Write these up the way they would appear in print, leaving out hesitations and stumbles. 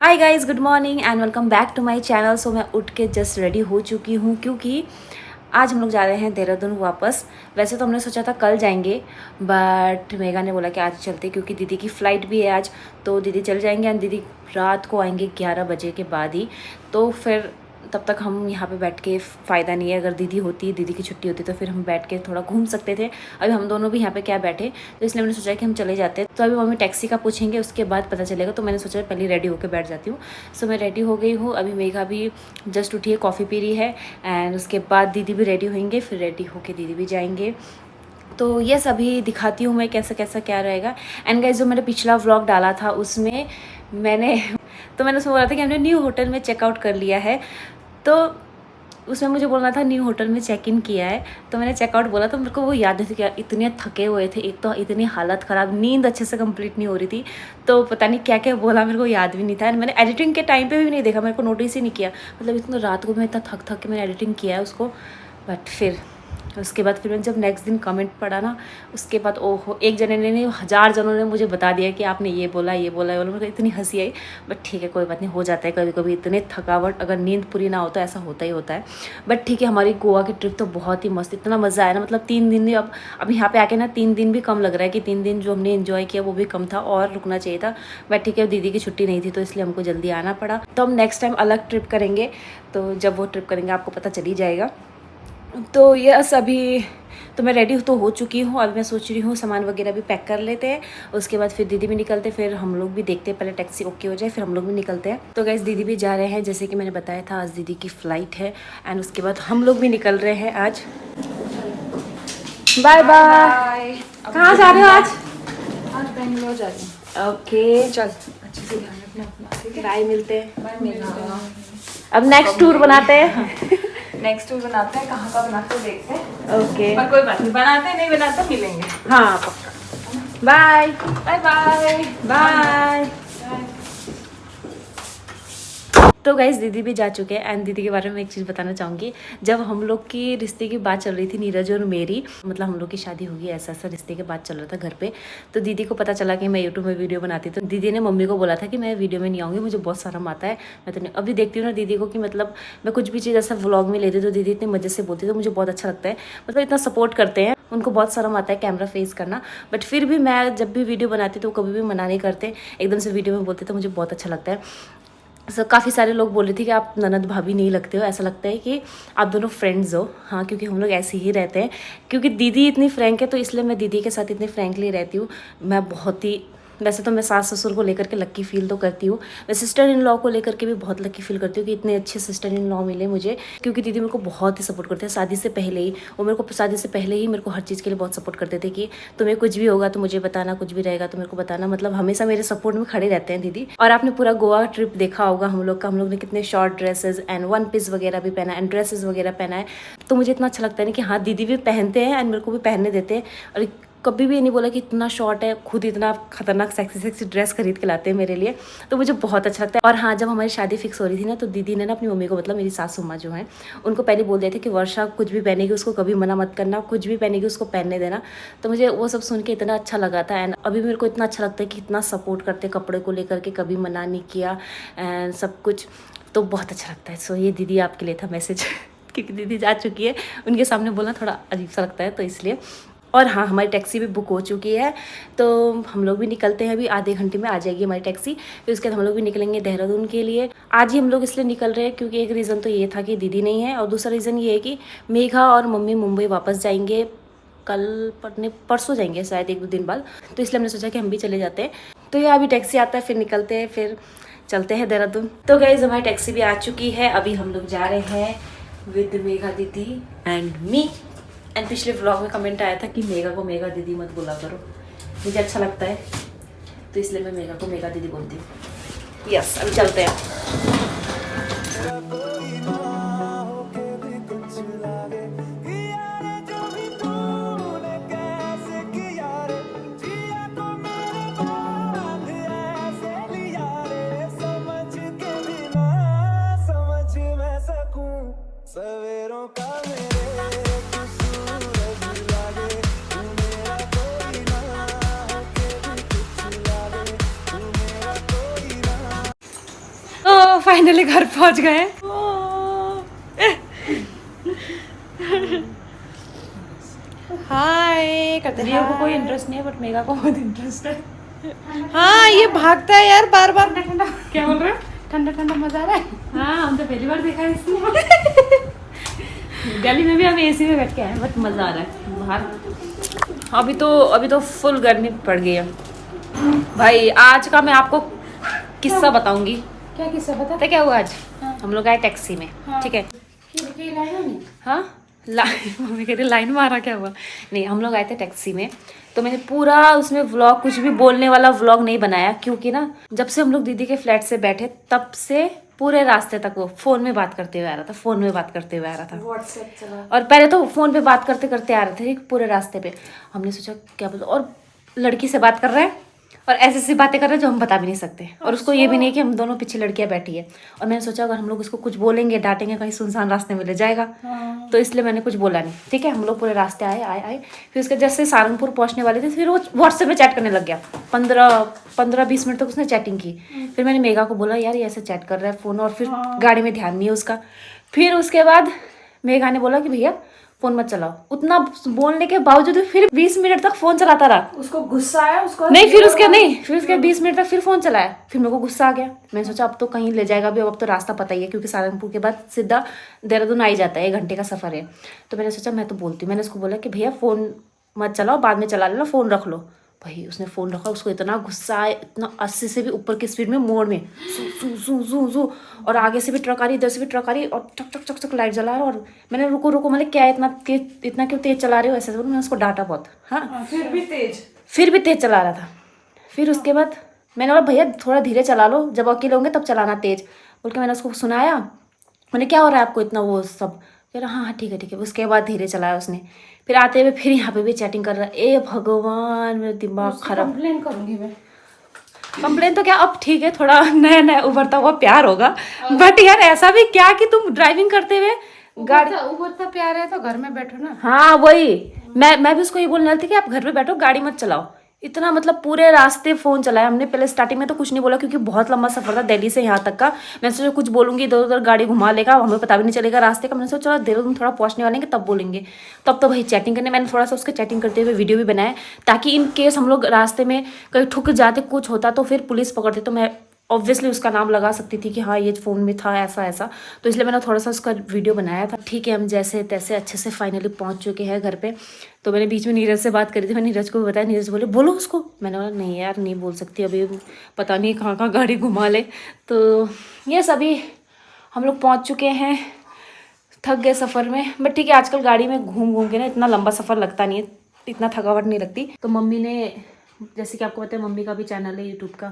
Hi guys, good morning and welcome back to my channel. So मैं उठ के just ready हो चुकी हूँ क्योंकि आज हम लोग जा रहे हैं देहरादून वापस। वैसे तो हमने सोचा था कल जाएंगे, बट मेगा ने बोला कि आज चलते क्योंकि दीदी की फ़्लाइट भी है आज। तो दीदी चल जाएंगे एंड दीदी रात को आएंगे 11 बजे के बाद ही। तो फिर तब तक हम यहाँ पे बैठ के फ़ायदा नहीं है। अगर दीदी होती, दीदी की छुट्टी होती तो फिर हम बैठ के थोड़ा घूम सकते थे। अभी हम दोनों भी यहाँ पे क्या बैठे, तो इसलिए मैंने सोचा कि हम चले जाते। तो अभी मम्मी टैक्सी का पूछेंगे, उसके बाद पता चलेगा। तो मैंने सोचा पहले रेडी होकर बैठ जाती हूँ। सो मैं रेडी हो गई हूँ। अभी मेघा भी जस्ट उठी है, कॉफ़ी पी रही है एंड उसके बाद दीदी भी रेडी होंगे, फिर रेडी होके दीदी भी जाएंगे। तो ये सभी दिखाती हूँ मैं कैसा कैसा क्या रहेगा। एंड गाइस, जो मैंने पिछला व्लॉग डाला था उसमें मैंने उसमें बोला था कि हमने न्यू होटल में चेकआउट कर लिया है। तो उसमें मुझे बोलना था न्यू होटल में चेक इन किया है। तो मैंने चेकआउट बोला तो मेरे को वो याद नहीं था। क्या इतने थके हुए थे, एक तो इतनी हालत ख़राब, नींद अच्छे से कंप्लीट नहीं हो रही थी। तो पता नहीं क्या क्या बोला, मेरे को याद भी नहीं था। मैंने एडिटिंग के टाइम पे भी नहीं देखा, मेरे को नोटिस ही नहीं किया। मतलब इतना रात को मैं इतना थक थक के मैंने एडिटिंग किया है उसको। बट फिर उसके बाद फिर मैंने जब नेक्स्ट दिन कमेंट पढ़ा ना, उसके बाद ओहो, एक जने ने नहीं 1000 जनों ने मुझे बता दिया कि आपने ये बोला ये बोला ये बोला। मेरे को इतनी हंसी आई। बट ठीक है, कोई बात नहीं, हो जाता है कभी कभी। इतने थकावट, अगर नींद पूरी ना हो तो ऐसा होता ही होता है। बट ठीक है, हमारी गोवा की ट्रिप तो बहुत ही मस्त, इतना मज़ा आया ना। मतलब 3 दिन ही, अब यहाँ पे आके ना 3 दिन भी कम लग रहा है कि 3 दिन जो हमने इन्जॉय किया वो भी कम था और रुकना चाहिए था। बट ठीक है, दीदी की छुट्टी नहीं थी तो इसलिए हमको जल्दी आना पड़ा। तो हम नेक्स्ट टाइम अलग ट्रिप करेंगे। तो जब वो ट्रिप करेंगे आपको पता चल ही जाएगा। तो यस, अभी तो मैं रेडी तो हो चुकी हूँ। अभी मैं सोच रही हूँ सामान वगैरह भी पैक कर लेते हैं। उसके बाद फिर दीदी भी निकलते, फिर हम लोग भी देखते हैं, पहले टैक्सी ओके हो जाए फिर हम लोग भी निकलते हैं। तो गैस, दीदी भी जा रहे हैं, जैसे कि मैंने बताया था आज दीदी की फ़्लाइट है। एंड उसके बाद हम लोग भी निकल रहे हैं आज। Bye bye. कहाँ जा रहे हो आज? आज बेंगलोर जा रही हूँ। ओके, चल अच्छे से ध्यान रखना अपना, ठीक है? बाय, मिलते हैं। बाय मेरा। अब नेक्स्ट टूर बनाते हैं। नेक्स्ट टूर बनाते हैं, कहाँ का बनाते हैं देखते हैं। ओके, पर कोई बात नहीं, बनाते नहीं बनाते मिलेंगे। हाँ पक्का। Bye bye bye bye. तो गाइस, दीदी भी जा चुके हैं। एंड दीदी के बारे में एक चीज़ बताना चाहूँगी। जब हम लोग की रिश्ते की बात चल रही थी, नीरज और मेरी, मतलब हम लोग की शादी होगी, ऐसा ऐसा रिश्ते की बात चल रहा था घर पे। तो दीदी को पता चला कि मैं यूट्यूब में वीडियो बनाती, तो दीदी ने मम्मी को बोला था कि मैं वीडियो में नहीं आऊँगी, मुझे बहुत शर्म आता है। मैं तो नहीं, अभी देखती हूँ ना दीदी को कि मतलब मैं कुछ भी चीज़ ऐसा व्लॉग में लेती तो दीदी इतने मज़े से बोलती, तो मुझे बहुत अच्छा लगता है। मतलब इतना सपोर्ट करते हैं, उनको बहुत शर्म आता है कैमरा फेस करना। बट फिर भी मैं जब भी वीडियो बनाती तो कभी भी मना नहीं करते, एकदम से वीडियो में बोलते, तो मुझे बहुत अच्छा लगता है। काफ़ी सारे लोग बोल रहे थे कि आप ननद भाभी नहीं लगते हो, ऐसा लगता है कि आप दोनों फ्रेंड्स हो। हाँ, क्योंकि हम लोग ऐसे ही रहते हैं। क्योंकि दीदी इतनी फ्रैंक है तो इसलिए मैं दीदी के साथ इतनी फ्रैंकली रहती हूँ। मैं बहुत ही, वैसे तो मैं सास ससुर को लेकर के लक्की फील तो करती हूँ, मैं सिस्टर इन लॉ को लेकर के भी बहुत लक्की फील करती हूँ कि इतने अच्छे सिस्टर इन लॉ मिले मुझे। क्योंकि दीदी मेरे को बहुत ही सपोर्ट करते हैं शादी से पहले ही। वो मेरे को शादी से पहले ही मेरे को हर चीज़ के लिए बहुत सपोर्ट करते थे कि तुम्हें कुछ भी होगा तो मुझे बताना, कुछ भी रहेगा तो मेरे को बताना। मतलब हमेशा मेरे सपोर्ट में खड़े रहते हैं दीदी। और आपने पूरा गोवा ट्रिप देखा होगा हम लोग का, हम लोग ने कितने short dresses and one piece वगैरह भी पहना एंड ड्रेसेस वगैरह पहना है। तो मुझे इतना अच्छा लगता है ना कि हाँ, दीदी भी पहनते हैं एंड मेरे को भी पहनने देते हैं। और कभी भी नहीं बोला कि इतना शॉर्ट है, खुद इतना खतरनाक सेक्सी सेक्सी ड्रेस खरीद के लाते हैं मेरे लिए। तो मुझे बहुत अच्छा लगता है। और हाँ, जब हमारी शादी फिक्स हो रही थी ना, तो दीदी ने ना अपनी मम्मी को, मतलब मेरी सासू माँ जो है, उनको पहले बोल दिया था कि वर्षा कुछ भी पहनेगी उसको कभी मना मत करना, कुछ भी पहनेगी उसको पहनने देना। तो मुझे वो सब सुन के इतना अच्छा लगा था। एंड अभी मेरे को इतना अच्छा लगता है कि इतना सपोर्ट करते कपड़े को लेकर के, कभी मना नहीं किया एंड सब कुछ। तो बहुत अच्छा लगता है। सो ये दीदी आपके लिए था मैसेज। क्योंकि दीदी जा चुकी है, उनके सामने बोलना थोड़ा अजीब सा लगता है, तो इसलिए। और हाँ, हमारी टैक्सी भी बुक हो चुकी है, तो हम लोग भी निकलते हैं। अभी आधे घंटे में आ जाएगी हमारी टैक्सी। फिर उसके बाद हम लोग भी निकलेंगे देहरादून के लिए। आज ही हम लोग इसलिए निकल रहे हैं क्योंकि एक रीज़न तो ये था कि दीदी नहीं है, और दूसरा रीज़न ये है कि मेघा और मम्मी मुंबई वापस जाएंगे, कल परसों जाएंगे शायद, 1-2 दिन बाद। तो इसलिए हमने सोचा कि हम भी चले जाते हैं। तो ये अभी टैक्सी आता है, फिर निकलते हैं, फिर चलते हैं देहरादून। तो गाइस, हमारी टैक्सी भी आ चुकी है। अभी हम लोग जा रहे हैं विद मेघा दीदी एंड मी। एंड पिछले व्लॉग में कमेंट आया था कि मेघा को मेघा दीदी मत बोला करो, मुझे अच्छा लगता है, तो इसलिए मैं मेघा को मेघा दीदी बोलती हूँ। यस, अभी चलते हैं। सवेरों का मेरे तू सूरज लागे, तू मेरा कोई ना होके भी कुछ लागे, फाइनली घर पहुंच गए। हाय करते रियो को कोई इंटरेस्ट नहीं है बट मेगा को बहुत इंटरेस्ट है। हाँ ये भागता है यार बार बार। ठंडा क्या बोल रहे हो? ठंडा ठंडा मजा आ रहा है। हाँ हम तो पहली बार देखा है इसमें। दिल्ली में भी हम एसी में बैठ के आए बट मजा आ रहा है बाहर। अभी तो फुल गर्मी पड़ गई है भाई। आज का मैं आपको किस्सा बताऊंगी। क्या किस्सा बता? पता क्या हुआ आज? हम लोग आए टैक्सी में, ठीक है। हाँ मम्मी कह रही लाइन मारा क्या हुआ? नहीं हम लोग आए थे टैक्सी में, तो मैंने पूरा उसमें व्लॉग, कुछ भी बोलने वाला व्लॉग नहीं बनाया क्योंकि ना जब से हम लोग दीदी के फ्लैट से बैठे तब से पूरे रास्ते तक वो फोन में बात करते हुए आ रहा था। व्हाट्सएप चला। और पहले तो फोन पे बात करते करते आ रहे थे पूरे रास्ते पे। हमने सोचा क्या बोलो, और लड़की से बात कर रहा है और ऐसी ऐसी बातें कर रहे हैं जो हम बता भी नहीं सकते। और उसको ये भी नहीं कि हम दोनों पीछे लड़कियां बैठी है। और मैंने सोचा अगर हम लोग उसको कुछ बोलेंगे, डांटेंगे, कहीं सुनसान रास्ते में ले जाएगा। तो इसलिए मैंने कुछ बोला नहीं, ठीक है। हम लोग पूरे रास्ते आए। फिर उसके जैसे सहारनपुर पहुंचने वाले थे फिर वो व्हाट्सएप में चैट करने लग गया। 15-20 मिनट तक उसने चैटिंग की। फिर मैंने मेगा को बोला यार ये ऐसे चैट कर रहा है फ़ोन, और फिर गाड़ी में ध्यान नहीं है उसका। फिर उसके बाद मेघा ने बोला कि भैया फोन मत चलाओ। उतना बोलने के बावजूद फिर 20 मिनट तक फोन चलाता रहा। उसको गुस्सा आया उसको? फिर उसके 20 मिनट तक फिर फोन चलाया। फिर मेरे को गुस्सा आ गया। मैंने सोचा अब तो कहीं ले जाएगा भी, अब तो रास्ता पता ही है क्योंकि सहारनपुर के बाद सीधा देहरादून आ ही जाता है, 1 घंटे का सफर है। तो मैंने सोचा मैं तो बोलती हूँ। मैंने उसको बोला कि भैया फोन मत चलाओ, बाद में चला लेना, फोन रख लो। भाई उसने फ़ोन रखा, उसको इतना गुस्सा आया, इतना 80 से भी ऊपर की स्पीड में मोड़ में जू और आगे से भी ट्रक आ रही, इधर से भी ट्रक आ रही और चक चक चक लाइट जला रहा। और मैंने रुको मतलब क्या है इतना क्यों तेज़ चला रहे हो, ऐसे मैंने उसको डांटा बहुत। हाँ फिर भी तेज चला रहा था। फिर उसके बाद मैंने बोला भैया थोड़ा धीरे चला लो, जब अकेले होंगे तब चलाना तेज़ बोल के मैंने उसको सुनाया। मैंने क्या हो रहा है आपको इतना, वो सब कह रहा हाँ ठीक है। उसके बाद धीरे चलाया उसने। फिर आते हुए फिर यहाँ पे भी चैटिंग कर रहा है। ए भगवान मेरा दिमाग खराब। कंप्लेन करूंगी मैं। कंप्लेन तो क्या, अब ठीक है थोड़ा नया उभरता हुआ प्यार होगा, बट यार ऐसा भी क्या कि तुम ड्राइविंग करते हुए गाड़ी, उभरता प्यार है तो घर में बैठो ना। हाँ वही मैं भी उसको ये बोलने वाली थी कि आप घर पे बैठो, गाड़ी मत चलाओ। इतना मतलब पूरे रास्ते फ़ोन चलाया हमने। पहले स्टार्टिंग में तो कुछ नहीं बोला क्योंकि बहुत लंबा सफ़र था दिल्ली से यहाँ तक का। मैं सोचा कुछ बोलूँगी इधर उधर गाड़ी घुमा लेगा, हमें पता भी नहीं चलेगा रास्ते का। मैंने सोचा चलो देहरादून थोड़ा पहुँचने वाले तब बोलेंगे। तब तो भाई चैटिंग करने, मैंने थोड़ा सा उसके चैटिंग करते हुए वीडियो भी बनाया ताकि इन केस हम लोग रास्ते में कहीं ठुक जाते, कुछ होता तो फिर पुलिस पकड़ते तो मैं ऑब्वियसली उसका नाम लगा सकती थी कि हाँ ये फ़ोन में था ऐसा। तो इसलिए मैंने थोड़ा सा उसका वीडियो बनाया था। ठीक है हम जैसे तैसे अच्छे से फाइनली पहुंच चुके हैं घर पे। तो मैंने बीच में नीरज से बात करी थी, मैंने नीरज को भी बताया। नीरज बोले बोलो उसको। मैंने बोला नहीं यार नहीं बोल सकती, अभी पता नहीं कहाँ गाड़ी घुमा ले। तो ये सभी हम लोग पहुँच चुके हैं, थक गए सफ़र में। बट ठीक है आजकल गाड़ी में घूम के ना इतना लंबा सफ़र लगता नहीं है, इतना थकावट नहीं लगती। तो मम्मी ने, जैसे कि आपको पता है मम्मी का भी चैनल है यूट्यूब का,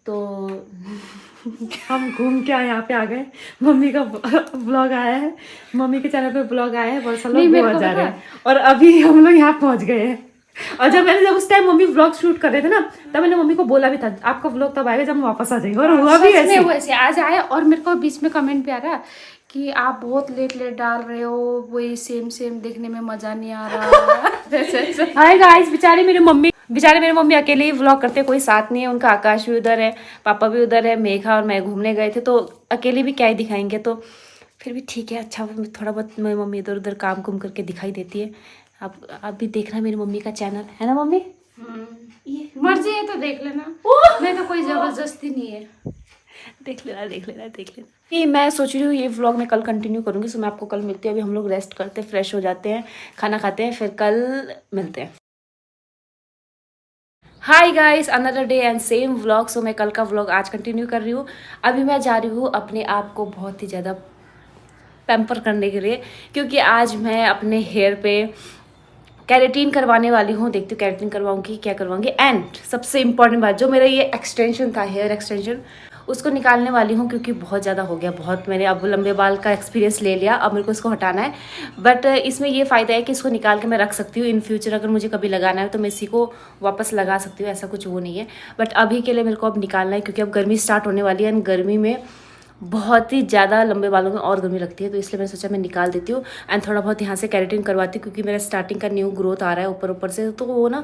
तो हम घूम के यहाँ पे आ गए। मम्मी का ब्लॉग आया है, मम्मी के चैनल पे ब्लॉग आया है, बहुत सारे लोग बहुत जा रहे हैं। और अभी हम लोग यहाँ पहुँच गए हैं। और जब उस टाइम मम्मी व्लॉग शूट कर रहे थे ना, तब मैंने मम्मी को बोला भी था आपका व्लॉग तब आएगा जब हम वापस आ जाएंगे। और हुआ भी ऐसे आज आया। और मेरे को बीच में कमेंट भी आ रहा कि आप बहुत लेट डाल रहे हो, वही सेम देखने में मजा नहीं आ रहा। हाय गाइस, बेचारे मेरी मम्मी अकेले ही व्लॉग करते, कोई साथ नहीं है उनका। आकाश भी उधर है, पापा भी उधर है, मेघा और मैं घूमने गए थे, तो अकेले भी क्या ही दिखाएंगे। तो फिर भी ठीक है, अच्छा थोड़ा बहुत मेरी मम्मी इधर उधर काम कुम करके दिखाई देती है। आप भी देखना मेरी मम्मी का चैनल है ना मम्मी। मर्जी है तो देख लेना, मैं तो कोई जबरदस्ती नहीं है। देख लेना। ये मैं सोच रही हूँ ये व्लॉग मैं कल कंटिन्यू करूँगी। सो मैं आपको कल मिलती हूँ। अभी हम लोग रेस्ट करते हैं, फ्रेश हो जाते हैं, खाना खाते हैं, फिर कल मिलते हैं। Hi guys, another day and same vlog. So मैं कल का व्लॉग आज कंटिन्यू कर रही हूँ। अभी मैं जा रही हूँ अपने आप को बहुत ही ज़्यादा पैम्पर करने के लिए, क्योंकि आज मैं अपने हेयर पे कैरेटीन करवाने वाली हूँ। देखती हूँ कैरेटीन करवाऊँगी क्या करवाऊँगी। एंड सबसे इम्पॉर्टेंट बात, जो मेरा ये एक्सटेंशन था, हेयर एक्सटेंशन, उसको निकालने वाली हूँ क्योंकि बहुत ज़्यादा हो गया। बहुत मैंने अब लंबे बाल का एक्सपीरियंस ले लिया, अब मेरे को इसको हटाना है। बट इसमें ये फ़ायदा है कि इसको निकाल के मैं रख सकती हूँ। इन फ्यूचर अगर मुझे कभी लगाना है तो मैं इसी को वापस लगा सकती हूँ, ऐसा कुछ वो नहीं है। बट अभी के लिए मेरे को अब निकालना है क्योंकि अब गर्मी स्टार्ट होने वाली है। एंड गर्मी में बहुत ही ज़्यादा लंबे बालों में और गर्मी लगती है, तो इसलिए मैंने सोचा मैं निकाल देती हूँ एंड थोड़ा बहुत यहाँ से केराटिन करवाती हूँ, क्योंकि मेरा स्टार्टिंग का न्यू ग्रोथ आ रहा है ऊपर ऊपर से, तो वो ना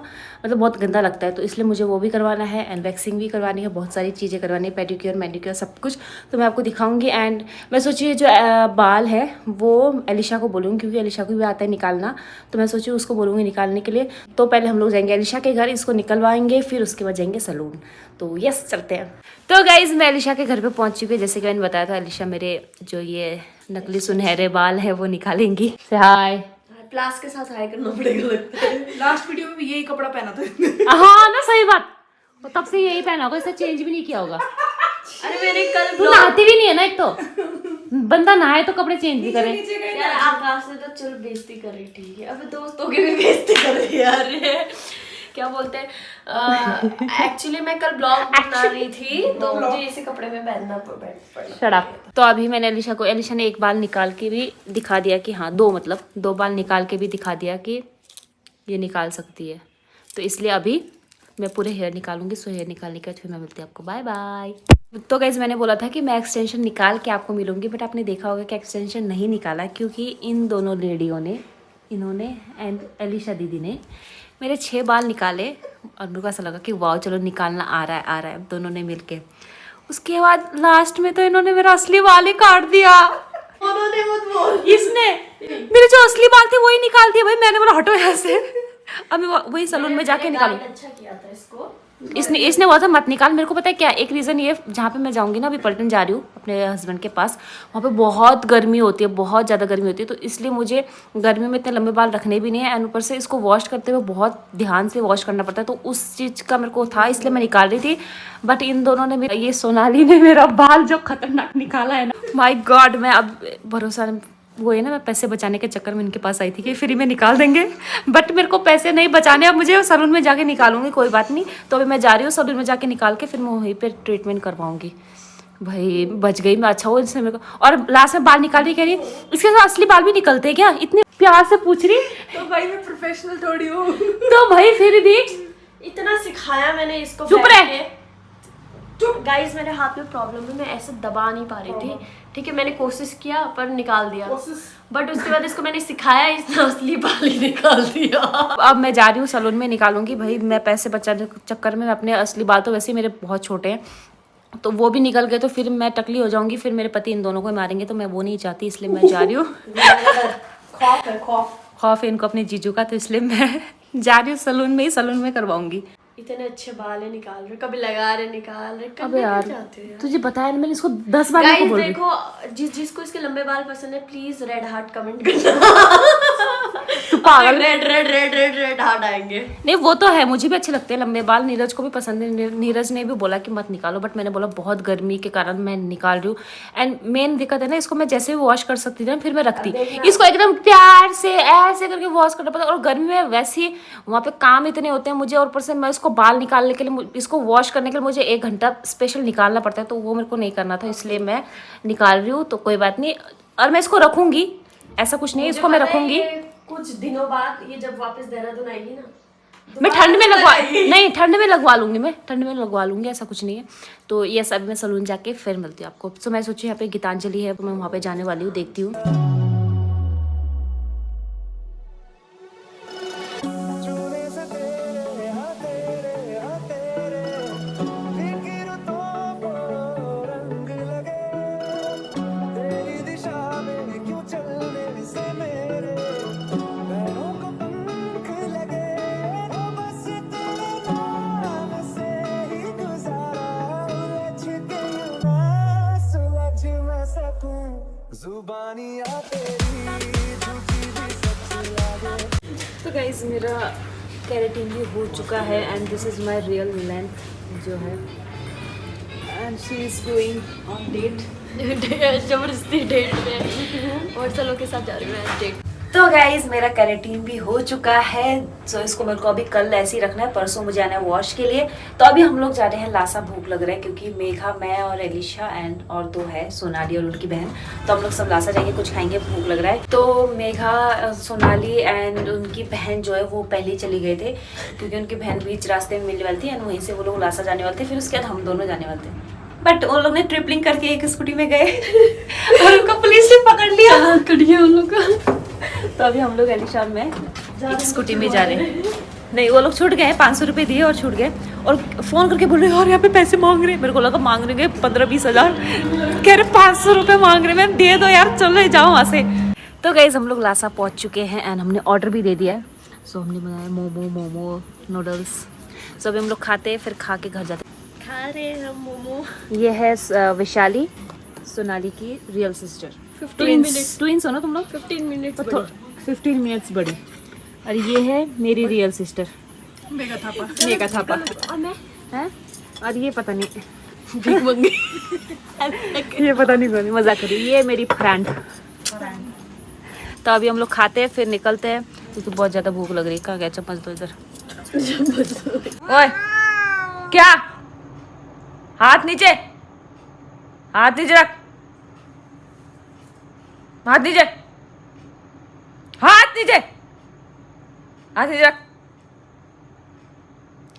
मतलब बहुत गंदा लगता है, तो इसलिए मुझे वो भी करवाना है एंड वैक्सिंग भी करवानी है, बहुत सारी चीज़ें करवानी है, पेडिक्योर मैनिक्योर सब कुछ, तो मैं आपको दिखाऊंगी। एंड मैं सोची जो बाल है वो एलिशा को बोलूँगी, क्योंकि एलिशा को भी आता है निकालना, तो मैं सोची उसको बोलूँगी निकालने के लिए। तो पहले हम लोग जाएंगे एलिशा के घर, इसको निकलवाएंगे, फिर उसके बाद जाएंगे सैलून। तो यस चलते हैं। तो गाइज मैं एलिशा के घर पे पहुंच चुकी हूँ, जैसे कि मैंने बताया था एलिशा मेरे जो ये नकली सुनहरे बाल है वो निकालेंगी। से हाय प्लास के साथ हाई करना पड़ेगा लगता है। लास्ट वीडियो में भी यही कपड़ा पहना था। हाँ ना, सही बात, तो तब से यही पहना होगा, इसे चेंज भी नहीं किया होगा। अरे मैंने कल तू नहाती भी नहीं है ना, एक तो बंदा नहाए तो कपड़े चेंज भी करे। यार आकाश ने तो चलो बेइज्जती कर रही, ठीक है, अब दोस्तों की भी बेइज्जती कर रही है यार। क्या बोलते हैं, एक्चुअली मैं कल ब्लॉग बना रही थी, तो मुझे इसी कपड़े में पहनना पड़ा। शट तो अभी मैंने एलिशा ने एक बाल निकाल के भी दिखा दिया कि हाँ दो बाल निकाल के भी दिखा दिया कि ये निकाल सकती है, तो इसलिए अभी मैं पूरे हेयर निकालूंगी। सो हेयर निकालने के बाद फिर मैं मिलती हूँ आपको, बाय बाय। तो गाइज मैंने बोला था कि मैं एक्सटेंशन निकाल के आपको मिलूंगी, बट आपने देखा होगा कि एक्सटेंशन नहीं निकाला, क्योंकि इन दोनों लेडियों ने, इन्होंने एंड एलिशा दीदी ने मेरे 6 बाल निकाले, और मेरे को ऐसा लगा कि वाह चलो निकालना आ रहा है दोनों ने मिलके। उसके बाद लास्ट में तो इन्होंने मेरा असली बाल ही काट दिया। उन्होंने मत बोल, इसने मेरे जो असली बाल थे वही निकाल दिया। भाई मैंने बोला हटो यहाँ से, अब मैं वही सैलून में जाके निकालूं। अच्छा किया था इसको। इसने बोला था मत निकाल। मेरे को पता है क्या एक रीज़न, ये जहाँ पे मैं जाऊँगी ना, अभी पलटन जा रही हूँ अपने हस्बैंड के पास, वहाँ पे बहुत गर्मी होती है, बहुत ज़्यादा गर्मी होती है, तो इसलिए मुझे गर्मी में इतने लंबे बाल रखने भी नहीं है, एंड ऊपर से इसको वॉश करते हुए बहुत ध्यान से वॉश करना पड़ता है, तो उस चीज़ का मेरे को था, इसलिए मैं निकाल रही थी। बट इन दोनों ने मेरा, ये सोनाली ने मेरा बाल जो खतरनाक निकाला है ना, माई गॉड, मैं अब भरोसा, वो है ना, मैं पैसे बचाने के चक्कर में इनके पास आई थी कि फ्री में निकाल देंगे, बट मेरे को पैसे नहीं बचाने, अब मुझे सैलून में जाके निकालूंगी, कोई बात नहीं। तो अभी मैं जा रही हूँ सैलून में जाके निकाल के फिर मैं वहीं पे ट्रीटमेंट करवाऊंगी। भाई बच गई मैं, अच्छा हो इसने मेरे को। और लास्ट में बाल निकाल रही, कह रही इसके साथ असली बाल भी निकलते हैं क्या, इतने प्यार से पूछ रही। तो भाई मैं प्रोफेशनल थोड़ी हूँ। तो भाई फिर भी इतना सिखाया मैंने इसको। चुप रह। गाइस मेरे हाथ में प्रॉब्लम है, मैं ऐसे दबा नहीं पा रही थी, ठीक है, मैंने कोशिश किया पर निकाल दिया, बट उसके बाद इसको मैंने सिखाया, इसने असली बाल ही निकाल दिया। अब मैं जा रही हूँ सैलून में निकालूंगी। भाई मैं पैसे बचाने के चक्कर में अपने असली बाल, तो वैसे ही मेरे बहुत छोटे हैं, तो वो भी निकल गए तो फिर मैं टकली हो जाऊंगी, फिर मेरे पति इन दोनों को मारेंगे, तो मैं वो नहीं चाहती, इसलिए मैं जा रही हूँ। खौफ है इनको अपने जीजू का, तो इसलिए मैं जा रही हूँ सैलून में ही, सैलून में करवाऊंगी। इतने अच्छे बाल है, निकाल रहे, कभी लगा रहे, निकाल रहे, अबे यार चाहते हैं। तुझे बताया मैंने इसको 10 बार गाइस बोल रही। देखो, जिसको इसके लंबे बाल पसंद है प्लीज रेड हार्ट कमेंट करना। तू पागल। रेड हार्ट आएंगे। नहीं वो तो है, मुझे भी अच्छे लगते हैं लंबे बाल, नीरज को भी पसंद है, नीरज ने भी बोला कि मत निकालो, बट मैंने बोला बहुत गर्मी के कारण मैं निकाल रही हूँ। एंड मेन दिक्कत है ना, इसको मैं जैसे भी वॉश कर सकती थी ना, फिर मैं रखती, इसको एकदम प्यार से ऐसे करके वॉश करना पड़ता है, और गर्मी में वैसे ही वहाँ पे काम इतने होते हैं मुझे, और ऊपर से मैं इसको बाल निकालने के लिए, इसको वॉश करने के लिए मुझे 1 घंटा स्पेशल निकालना पड़ता है, तो वो मेरे को नहीं करना था, इसलिए मैं निकाल रही हूँ। तो कोई बात नहीं, और मैं इसको रखूंगी, ऐसा कुछ नहीं, इसको मैं रखूंगी। कुछ दिनों बाद ये जब वापस देहरादून आएगी ना, मैं ठंड में लगवा, नहीं ठंड में लगवा लूंगी, मैं ठंड में लगवा लूंगी, ऐसा कुछ नहीं है। तो ये सब मैं सैलून जाके फिर मिलती हूँ आपको। तो मैं सोची यहाँ पे गीतांजलि है, तो मैं वहाँ पे जाने वाली हूँ, देखती हूँ। जुबानियाँ तेरी झूठी भी सच लागे। तो गाइज मेरा केराटिन भी हो चुका है, and this is my real length जो है, and she is going on date. जबरदस्ती डेट में और चलो के साथ जा रही हूँ डेट। तो गाइज मेरा केराटिन भी हो चुका है, सो इसको मेरे को अभी कल ऐसे ही रखना है, परसों मुझे आना है वॉश के लिए। तो अभी हम लोग जा रहे हैं लासा, भूख लग रहा है, क्योंकि मेघा, मैं और एलिशा एंड और 2 है सोनाली और उनकी बहन, तो हम लोग सब लासा जाएंगे, कुछ खाएंगे, भूख लग रहा है। तो मेघा, सोनाली एंड उनकी बहन जो है वो पहले ही चली गए थे, क्योंकि उनकी बहन बीच रास्ते में मिलने वाली थी, एंड वहीं से वो लोग लासा जाने वाले थे, फिर उसके बाद हम दोनों जाने वाले थे। बट वो लोग ने ट्रिपलिंग करके एक स्कूटी में गए और उनको पुलिस ने पकड़ लिया। कड़िए उन लोग का। तो अभी हम लोग एलिशान में एक स्कूटी में जा रहे हैं। नहीं, वो लोग छूट गए, 500 रुपये दिए और छूट गए और फ़ोन करके बोल रहे हैं और यहाँ पे पैसे मांग रहे हैं। मेरे को लगा मांग रहे 15-20 हज़ार, कह रहे 500 रुपये मांग रहे। मैम दे दो यार, चलो जाओ वहाँ से। तो गाइस हम लोग लासा पहुँच चुके हैं एंड हमने ऑर्डर भी दे दिया है। सो हमने बनाया मोमो नूडल्स। सो अभी हम लोग खाते हैं, फिर खा के घर जाते हैं। खा रहे हैं हम मोमो। ये है वैशाली, सोनाली की रियल सिस्टर। 15 मिनट्स। ट्विंस हो ना तुम लोग? 15 मिनट्स 15 मिनट्स बड़ी। और ये है मेरी रियल सिस्टर मेगा थापा। और मैं हैं? और ये पता नहीं भीख मंगी। ये पता नहीं कौन, मजाक करी। ये मेरी फ्रेंड। तो अभी हम लोग खाते हैं, फिर निकलते हैं क्योंकि बहुत ज़्यादा भूख लग रही है। कहाँ गया चम्मच? दो इधर। ओए क्या? हाथ नीचे, हाथ नीचे रख, हाथ नीचे, हाथ नीचे, हाथ नीचे रख,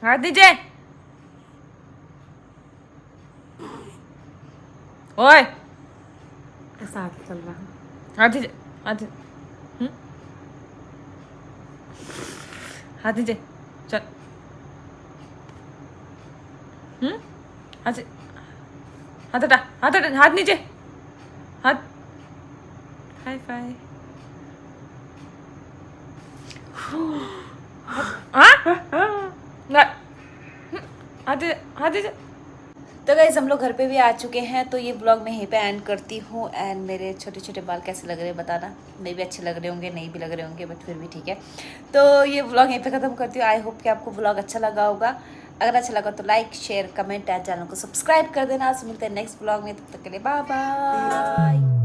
हाथ नीचे। ओए ऐसा हाथ चल रहा है। हाथ नीचे, हाथ नीचे, हाथ नीचे, चल। हाथ से, हाथ हटा, हाथ हटा, हाथ नीचे, हाथ। Hi fi. तो गाइस हम लोग घर पे भी आ चुके हैं। तो ये ब्लॉग मैं यहीं पे एंड करती हूँ। एंड मेरे छोटे छोटे बाल कैसे लग रहे हैं बताना। मे भी अच्छे लग रहे होंगे, नहीं भी लग रहे होंगे, बट फिर भी ठीक है। तो ये ब्लॉग यहीं पे ख़त्म करती हूँ। आई होप कि आपको ब्लॉग अच्छा लगा होगा। अगर अच्छा लगा तो like share comment and channel को सब्सक्राइब कर देना। आज मिलते हैं नेक्स्ट ब्लॉग में, तब तक के लिए बाय बाय।